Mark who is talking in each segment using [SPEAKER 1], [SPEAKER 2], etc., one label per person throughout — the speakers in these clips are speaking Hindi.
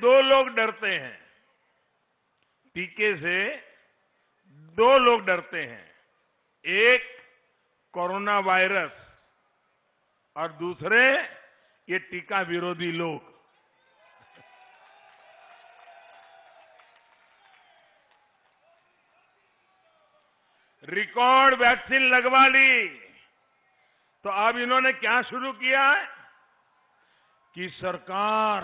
[SPEAKER 1] दो लोग डरते हैं, टीके से दो लोग डरते हैं, एक कोरोना वायरस और दूसरे ये टीका विरोधी लोग। रिकॉर्ड वैक्सीन लगवा ली तो अब इन्होंने क्या शुरू किया है कि सरकार,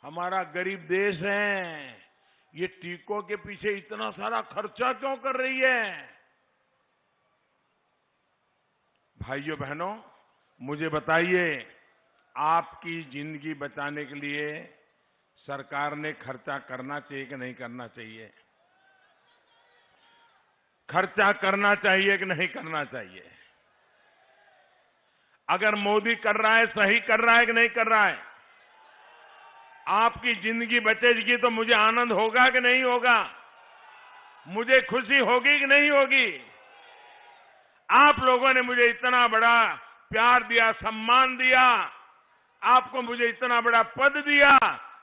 [SPEAKER 1] हमारा गरीब देश है, ये टीकों के पीछे इतना सारा खर्चा क्यों कर रही है। भाइयों बहनों, मुझे बताइए, आपकी जिंदगी बचाने के लिए सरकार ने खर्चा करना चाहिए कि नहीं करना चाहिए? खर्चा करना चाहिए कि नहीं करना चाहिए? अगर मोदी कर रहा है, सही कर रहा है कि नहीं कर रहा है? आपकी जिंदगी बचेगी तो मुझे आनंद होगा कि नहीं होगा? मुझे खुशी होगी कि नहीं होगी? आप लोगों ने मुझे इतना बड़ा प्यार दिया, सम्मान दिया, आपको मुझे इतना बड़ा पद दिया,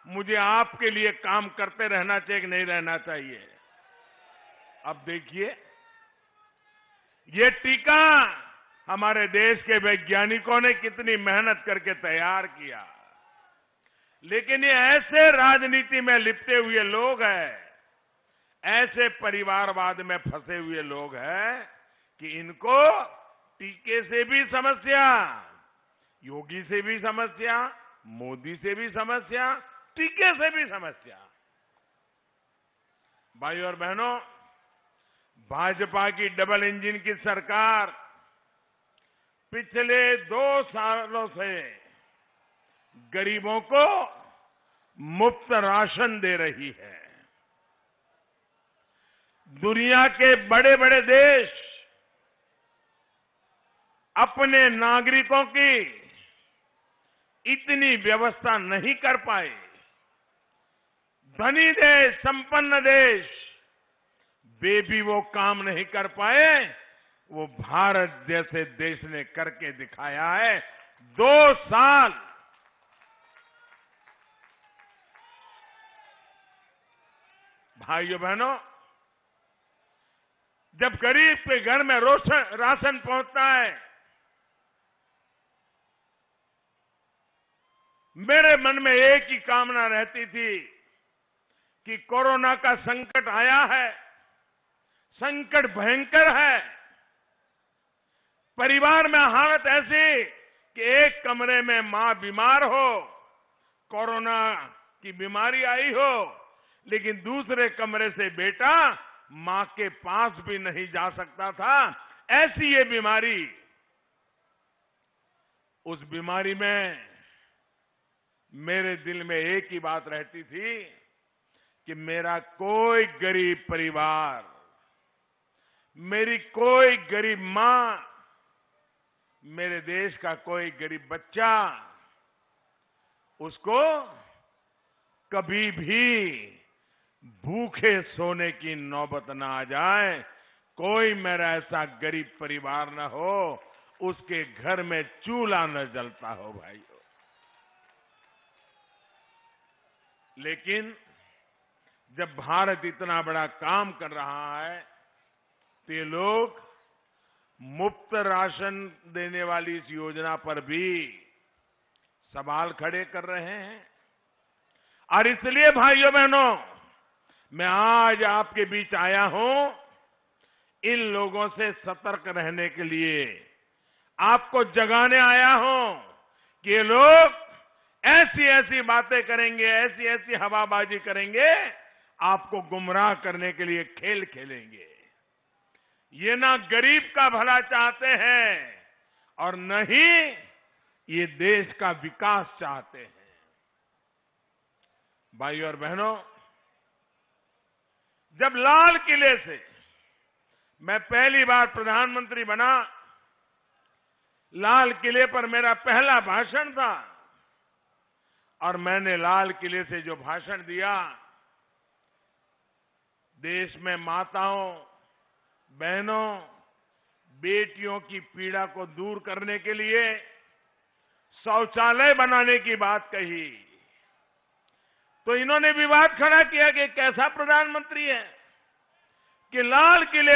[SPEAKER 1] मुझे आपके लिए काम करते रहना चाहिए कि नहीं रहना चाहिए? अब देखिए, ये टीका हमारे देश के वैज्ञानिकों ने कितनी मेहनत करके तैयार किया, लेकिन ये ऐसे राजनीति में लिपटे हुए लोग हैं, ऐसे परिवारवाद में फंसे हुए लोग हैं कि इनको टीके से भी समस्या, योगी से भी समस्या, मोदी से भी समस्या, टीके से भी समस्या। भाइयों और बहनों, भाजपा की डबल इंजन की सरकार पिछले 2 सालों से गरीबों को मुफ्त राशन दे रही है। दुनिया के बड़े बड़े देश अपने नागरिकों की इतनी व्यवस्था नहीं कर पाए। धनी देश, संपन्न देश, वे भी वो काम नहीं कर पाए, वो भारत जैसे देश ने करके दिखाया है। 2 साल भाइयों बहनों, जब गरीब के घर में राशन पहुंचता है, मेरे मन में एक ही कामना रहती थी कि कोरोना का संकट आया है, संकट भयंकर है, परिवार में हालत ऐसी कि एक कमरे में मां बीमार हो, कोरोना की बीमारी आई हो, लेकिन दूसरे कमरे से बेटा मां के पास भी नहीं जा सकता था। ऐसी ये बीमारी, उस बीमारी में मेरे दिल में एक ही बात रहती थी कि मेरा कोई गरीब परिवार, मेरी कोई गरीब मां, मेरे देश का कोई गरीब बच्चा, उसको कभी भी भूखे सोने की नौबत ना आ जाए। कोई मेरा ऐसा गरीब परिवार न हो उसके घर में चूल्हा न जलता हो भाइयों। लेकिन जब भारत इतना बड़ा काम कर रहा है तो ये लोग मुफ्त राशन देने वाली इस योजना पर भी सवाल खड़े कर रहे हैं। और इसलिए भाइयों बहनों, मैं आज आपके बीच आया हूं इन लोगों से सतर्क रहने के लिए, आपको जगाने आया हूं कि ये लोग ऐसी ऐसी बातें करेंगे, ऐसी ऐसी हवाबाजी करेंगे, आपको गुमराह करने के लिए खेल खेलेंगे। ये ना गरीब का भला चाहते हैं और न ही ये देश का विकास चाहते हैं। भाइयों और बहनों, जब लाल किले से मैं पहली बार प्रधानमंत्री बना, लाल किले पर मेरा पहला भाषण था और मैंने लाल किले से जो भाषण दिया, देश में माताओं, बहनों, बेटियों की पीड़ा को दूर करने के लिए शौचालय बनाने की बात कही, तो इन्होंने विवाद खड़ा किया कि कैसा प्रधानमंत्री है कि लाल किले